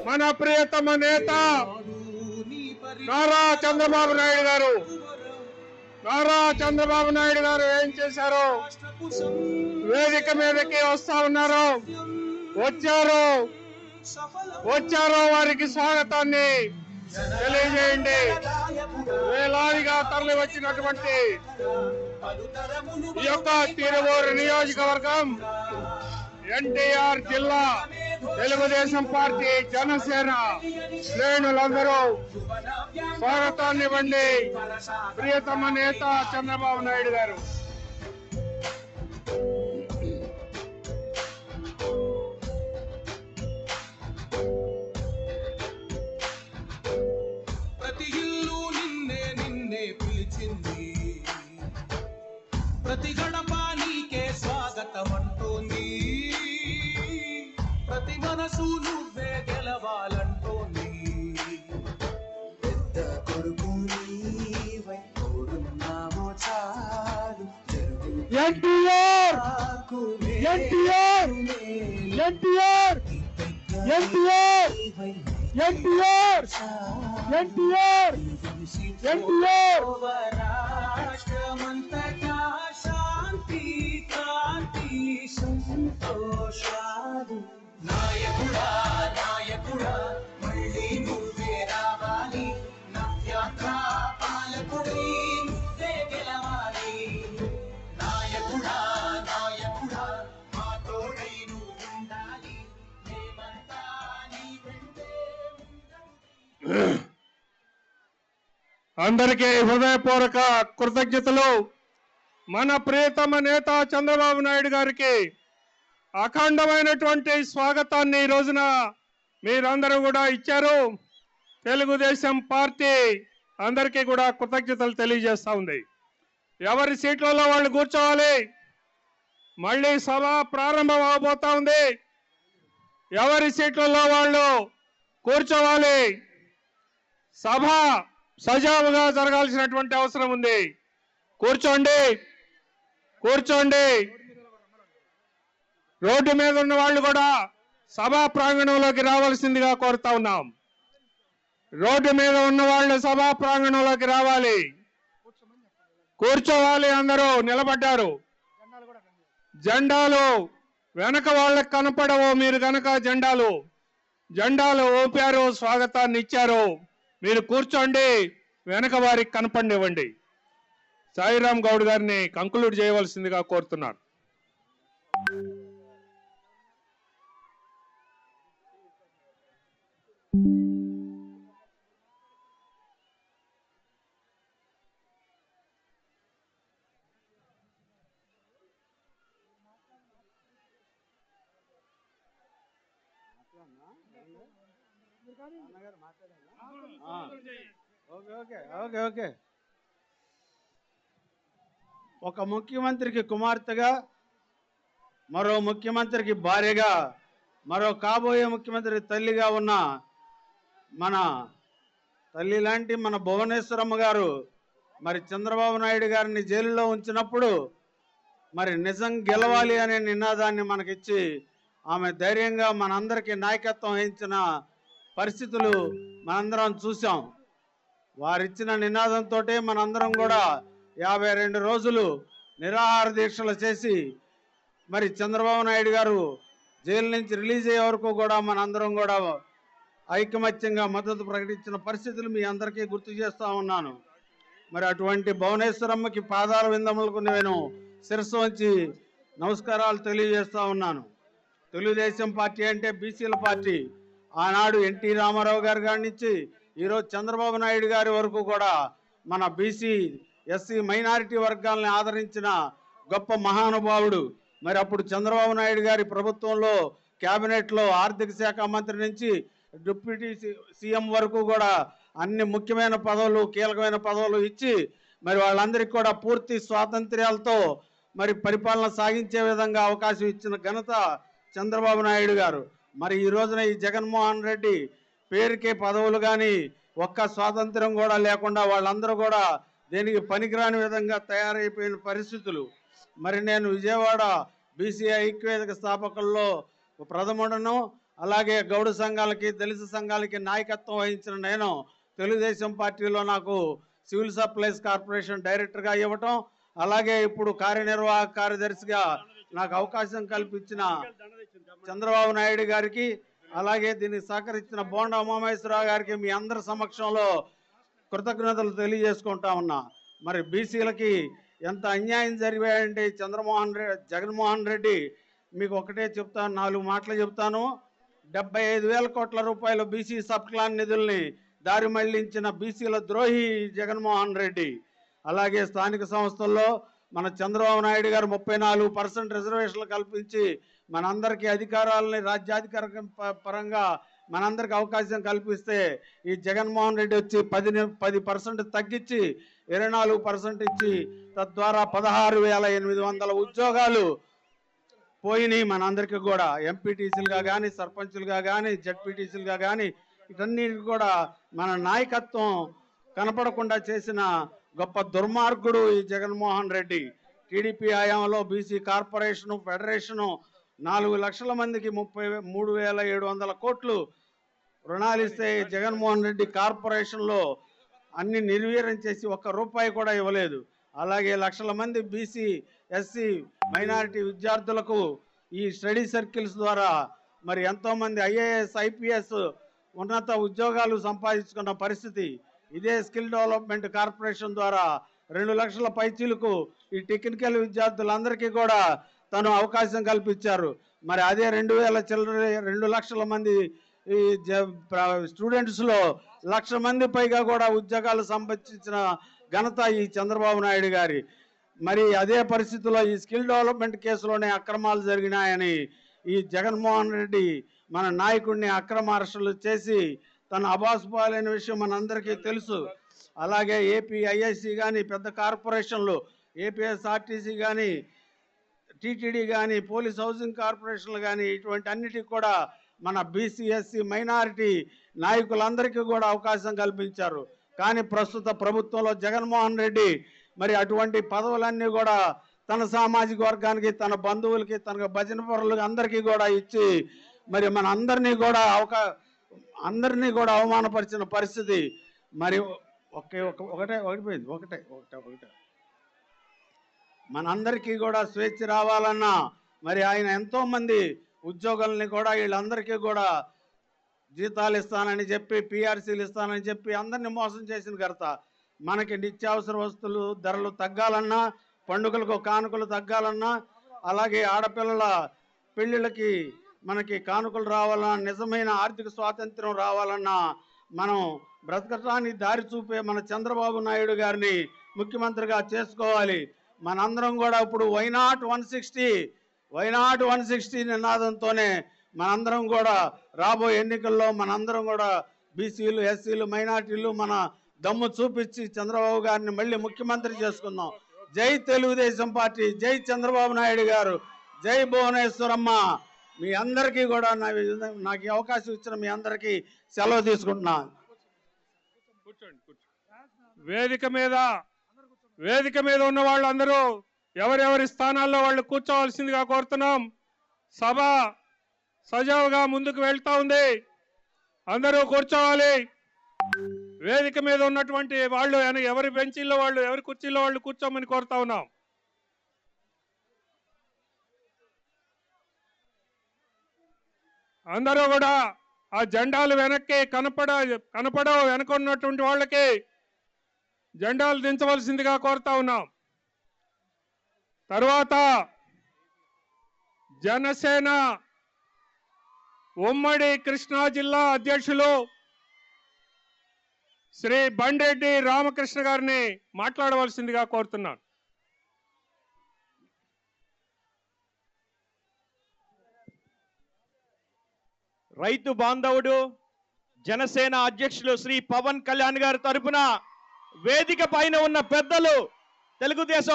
మన ప్రియతమ నేత నారా చంద్రబాబు నాయుడు గారు ఏం చేశారు? వేదిక మీదకి వస్తా ఉన్నారు. వచ్చారు వారికి స్వాగతాన్ని తెలియజేయండి. వేలాదిగా తరలి వచ్చినటువంటి ఈ యొక్క తిరువూరు నియోజకవర్గం ఎన్టీఆర్ జిల్లా తెలుగుదేశం పార్టీ జనసేన శ్రేణులందరూ స్వాగతాన్ని ఇవ్వండి ప్రియతమ నేత చంద్రబాబు నాయుడు గారు. ప్రతి ఇల్లు నిన్నే పిలిచింది, ప్రతి గడప నీకే స్వాగతం అంటోంది, ప్రతి మనసు నువ్వే గెలవాలంటోంది. పెద్ద కొడుకు నీవై తోడున్నామో చాలు, ఎన్టీఆర్ ఎన్టీఆర్ ఎన్టీఆర్ ఎన్టీఆర్ ఎన్టీఆర్ ఎన్టీఆర్ ఎన్టీఆర్ రాష్ట్రమంతటా శాంతి క్రాంతి సంతోషాలు. నాయకుడా నాయకుడా మళ్ళీ నువ్వే రావాలి, నవ్యాంధ్ర పాలకుడై నువ్వే గెలవాలి. నాయకుడా నాయకుడా మా తోడై నువ్వు ఉండాలి, మేమంతా నీ వెంటే ఉండాలి. అందరికీ హృదయపూర్వక కృతజ్ఞతలు. మన ప్రియతమ నేత చంద్రబాబు నాయుడు గారికి అఖండమైనటువంటి స్వాగతాన్ని ఈ రోజున మీరందరూ కూడా ఇచ్చారు. తెలుగుదేశం పార్టీ అందరికీ కూడా కృతజ్ఞతలు తెలియజేస్తా ఉంది. ఎవరి సీట్లలో వాళ్ళు కూర్చోవాలి. మళ్ళీ సభ ప్రారంభం అవబోతా ఉంది. ఎవరి సీట్లలో వాళ్ళు కూర్చోవాలి. సభ సజావుగా జరగాల్సినటువంటి అవసరం ఉంది. కూర్చోండి. రోడ్డు మీద ఉన్న వాళ్ళు కూడా సభా ప్రాంగణంలోకి రావాల్సిందిగా కోరుతా ఉన్నాం. రోడ్డు మీద ఉన్న వాళ్ళు సభా ప్రాంగణంలోకి రావాలి. కూర్చోవాలి. అందరూ నిలబడ్డారు. జెండాలు వెనక వాళ్ళకి కనపడవు. మీరు కనుక జెండాలు ఊపారు, స్వాగతాన్ని ఇచ్చారు. మీరు కూర్చోండి, వెనక వారికి కనపడివ్వండి. సాయిరాం గౌడ్ గారిని కంక్లూడ్ చేయవలసిందిగా కోరుతున్నారు. ఓకే. ఒక ముఖ్యమంత్రికి కుమార్తెగా, మరో ముఖ్యమంత్రికి భార్యగా, మరో కాబోయే ముఖ్యమంత్రి తల్లిగా ఉన్న మన తల్లి లాంటి మన భువనేశ్వరమ్మ గారు మరి చంద్రబాబు నాయుడు గారిని జైలులో ఉంచినప్పుడు మరి నిజం గెలవాలి అనే నినాదాన్ని మనకిచ్చి ఆమె ధైర్యంగా మనందరికీ నాయకత్వం వహించిన పరిస్థితులు మనందరం చూసాం. వారిచ్చిన నినాదంతో మనందరం కూడా 52 రోజులు నిరాహార దీక్షలు చేసి మరి చంద్రబాబు నాయుడు గారు జైలు నుంచి రిలీజ్ అయ్యే వరకు కూడా మనందరం కూడా ఐకమత్యంగా మద్దతు ప్రకటించిన పరిస్థితులు మీ అందరికీ గుర్తు చేస్తూ ఉన్నాను. మరి అటువంటి భువనేశ్వరమ్మకి పాదాల విందములకు నేను శిరస్సు వంచి నమస్కారాలు తెలియజేస్తూ ఉన్నాను. తెలుగుదేశం పార్టీ అంటే బీసీల పార్టీ. ఆనాడు ఎన్టీ రామారావు గారి కాడి నుంచి ఈరోజు చంద్రబాబు నాయుడు గారి వరకు కూడా మన బీసీ ఎస్సీ మైనారిటీ వర్గాలను ఆదరించిన గొప్ప మహానుభావుడు. మరి అప్పుడు చంద్రబాబు నాయుడు గారి ప్రభుత్వంలో క్యాబినెట్లో ఆర్థిక శాఖ మంత్రి నుంచి డిప్యూటీ సీఎం వరకు కూడా అన్ని ముఖ్యమైన పదవులు, కీలకమైన పదవులు ఇచ్చి మరి వాళ్ళందరికీ కూడా పూర్తి స్వాతంత్ర్యాలతో మరి పరిపాలన సాగించే విధంగా అవకాశం ఇచ్చిన ఘనత చంద్రబాబు నాయుడు గారు. మరి ఈ రోజున ఈ జగన్మోహన్ రెడ్డి పేరుకే పదవులు కానీ ఒక్క స్వాతంత్రం కూడా లేకుండా వాళ్ళందరూ కూడా దేనికి పనికిరాని విధంగా తయారైపోయిన పరిస్థితులు. మరి నేను విజయవాడ బీసీ ఐక్యవేదిక స్థాపకుల్లో ప్రథముడను. అలాగే గౌడ సంఘాలకి దళిత సంఘాలకి నాయకత్వం వహించిన నేను తెలుగుదేశం పార్టీలో నాకు సివిల్ సప్లైస్ కార్పొరేషన్ డైరెక్టర్గా ఇవ్వటం, అలాగే ఇప్పుడు కార్యనిర్వాహక కార్యదర్శిగా నాకు అవకాశం కల్పించిన చంద్రబాబు నాయుడు గారికి, అలాగే దీనికి సహకరించిన బోండా ఉమామహేశ్వరరావు గారికి మీ అందరి సమక్షంలో కృతజ్ఞతలు తెలియజేసుకుంటా ఉన్నా. మరి బీసీలకి ఎంత అన్యాయం జరిగాయంటే జగన్మోహన్ రెడ్డి మీకు ఒకటే చెప్తాను, 4 మాటలు చెప్తాను. 75,000 కోట్ల రూపాయల బీసీ సబ్ ప్లాన్ నిధుల్ని దారి మళ్లించిన బీసీల ద్రోహి జగన్మోహన్ రెడ్డి. అలాగే స్థానిక సంస్థల్లో మన చంద్రబాబు నాయుడు గారు 34% రిజర్వేషన్లు కల్పించి మనందరికీ అధికారాలని రాజ్యాధికార పరంగా మనందరికి అవకాశం కల్పిస్తే ఈ జగన్మోహన్ రెడ్డి వచ్చి 10% తగ్గించి 24% ఇచ్చి తద్వారా 16,800 ఉద్యోగాలు పోయినాయి మనందరికీ కూడా. ఎంపీటీసీలుగా కానీ, సర్పంచులుగా కానీ, జడ్పీటీసీలుగా కానీ వీటన్నిటికి కూడా మన నాయకత్వం కనపడకుండా చేసిన గొప్ప దుర్మార్గుడు ఈ జగన్మోహన్ రెడ్డి. టీడీపీ హయాంలో బీసీ కార్పొరేషను ఫెడరేషను 4 లక్షల మందికి 33,700 కోట్లు రుణాలు ఇస్తే జగన్మోహన్ రెడ్డి కార్పొరేషన్లో అన్ని నిర్వీర్యం చేసి 1 రూపాయి కూడా ఇవ్వలేదు. అలాగే లక్షల మంది బీసీ ఎస్సీ మైనారిటీ విద్యార్థులకు ఈ స్టడీ సర్కిల్స్ ద్వారా మరి ఎంతోమంది ఐఏఎస్ ఐపీఎస్ ఉన్నత ఉద్యోగాలు సంపాదించుకున్న పరిస్థితి. ఇదే స్కిల్ డెవలప్మెంట్ కార్పొరేషన్ ద్వారా 2 లక్షల పైచీలకు ఈ టెక్నికల్ విద్యార్థులందరికీ కూడా తను అవకాశం కల్పించారు. మరి అదే 2 లక్షల మంది ఈ స్టూడెంట్స్లో 1,00,000 మంది పైగా కూడా ఉద్యోగాలు సంపాదించిన ఘనత ఈ చంద్రబాబు నాయుడు గారి. మరి అదే పరిస్థితుల్లో ఈ స్కిల్ డెవలప్మెంట్ కేసులోనే అక్రమాలు జరిగినాయని ఈ జగన్మోహన్ రెడ్డి మన నాయకుడిని అక్రమ అరెస్టులు చేసి తన అబాసుపాలైన విషయం మనందరికీ తెలుసు. అలాగే ఏపీ ఐఐసి కానీ, పెద్ద కార్పొరేషన్లు ఏపీఎస్ఆర్టీసీ కానీ, టీటీడీ కానీ, పోలీస్ హౌసింగ్ కార్పొరేషన్లు కానీ ఇటువంటి అన్నిటికీ కూడా మన బీసీఎస్సీ మైనారిటీ నాయకులందరికీ కూడా అవకాశం కల్పించారు. కానీ ప్రస్తుత ప్రభుత్వంలో జగన్మోహన్ రెడ్డి మరి అటువంటి పదవులన్నీ కూడా తన సామాజిక వర్గానికి, తన బంధువులకి, తన భజన పరులకు అందరికీ కూడా ఇచ్చి మరి మన అందరినీ కూడా అవమానపరిచిన పరిస్థితి. మరి ఒకటే మనందరికీ కూడా స్వేచ్ఛ రావాలన్నా మరి ఆయన ఎంతోమంది ఉద్యోగుల్ని కూడా వీళ్ళందరికీ కూడా జీతాలు ఇస్తానని చెప్పి, పిఆర్సీలు ఇస్తానని చెప్పి అందరినీ మోసం చేసిన ఘనత. మనకి నిత్యావసర వస్తువులు ధరలు తగ్గాలన్నా, పండుగలకు కానుకలు తగ్గాలన్నా, అలాగే ఆడపిల్లల పెళ్ళిళ్ళకి మనకి కానుకలు రావాలన్నా, నిజమైన ఆర్థిక స్వాతంత్రం రావాలన్నా మనం బ్రతకటానికి దారి చూపే మన చంద్రబాబు నాయుడు గారిని ముఖ్యమంత్రిగా చేసుకోవాలి. మనందరం కూడా ఇప్పుడు వైనాట్ 160 నినాదంతోనే మనందరం కూడా రాబోయే ఎన్నికల్లో మనందరం కూడా బీసీలు, ఎస్సీలు, మైనార్టీలు మన దమ్ము చూపించి చంద్రబాబు గారిని మళ్ళీ ముఖ్యమంత్రి చేసుకుందాం. జై తెలుగుదేశం పార్టీ, జై చంద్రబాబు నాయుడు గారు, జై భువనేశ్వరమ్మ. మీ అందరికీ కూడా నాకు ఈ అవకాశం ఇచ్చిన మీ అందరికీ సెలవు తీసుకుంటున్నా. వేదిక మీద ఉన్న వాళ్ళందరూ ఎవరెవరి స్థానాల్లో వాళ్ళు కూర్చోవలసిందిగా కోరుతున్నాం. సభ సజావుగా ముందుకు వెళ్తా ఉంది. అందరూ కూర్చోవాలి. వేదిక మీద ఉన్నటువంటి వాళ్ళు ఎవరి బెంచీల్లో వాళ్ళు, ఎవరి కుర్చీల్లో వాళ్ళు కూర్చోమని కోరుతా ఉన్నాం. అందరూ కూడా ఆ జెండాలు వెనక్కి కనపడవు వెనక ఉన్నటువంటి వాళ్ళకి జెండాలు దించవలసిందిగా కోరుతా ఉన్నాం. తర్వాత జనసేన ఉమ్మడి కృష్ణా జిల్లా అధ్యక్షులు శ్రీ బండెడ్డి రామకృష్ణ గారిని మాట్లాడవలసిందిగా కోరుతున్నాను. రైతు బాంధవుడు జనసేన అధ్యక్షులు శ్రీ పవన్ కళ్యాణ్ గారి తరపున వేదిక పైన ఉన్న పెద్దలు, తెలుగుదేశం